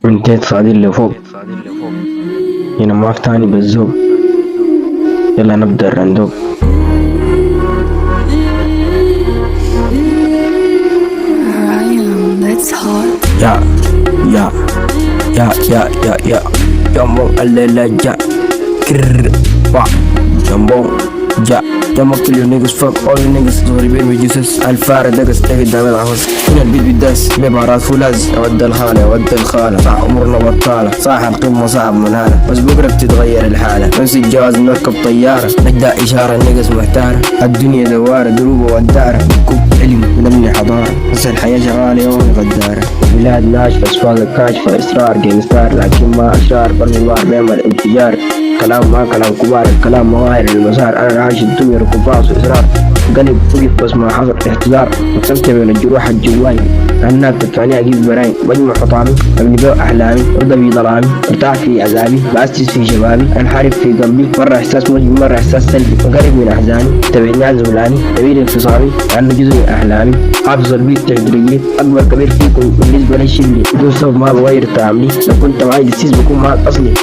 انتهت صعدين لفوق. هنا معك تاني بالذوق. يلا نبدأ الرندوق. Let's hot. يا يا يا يا يا يا جنبون الليلة جا كرر با جنبون جا جنبون كل niggas fuck all you niggas غريبين بجثث الفارة دقس تهي دامي العوز هنا البيت بالداس ببارات فولاز أود الخالة أود الخالة صح أمورنا بطالة صح القمة صعب من هالة بس بكرة بتتغير الحالة نمسك الجواز نركب طيارة نجدع إشارة niggas محتارة الدنيا دوارة دروبة والدارة كوب علم ونبني حضارة بس الحياة شغالة يومي غدارة بلاد ناشفة أسواق كاشفة إصرار جيمستار لكن ما أشرار برمي النار بيعمل انفجار كلام ما كلام كبار الكلام مواهر المسار أنا عايش الدنيا ركوباص وإصرار قلب وقف بس ما حصل احتضار وقسمت بين الجروح الجواي عناك تدفعني أجيب براي بجمع حطامي أبني بيع أحلامي أرضى في ظلامي ارتاح في عذابي بأسس في شبابي أنحرف في قلبي مرة إحساس مجمل مرة إحساس سلبي أقرب من أحزاني تبعني عن زملاني تبيل انفصامي عنه جزء من أحلامي حافظ البيت تدريجي أكبر كبير فيكم بالنسبة للشبلي بدون سبب ما بغير تعاملي لو كنت معي للسيس بكون معك أصلي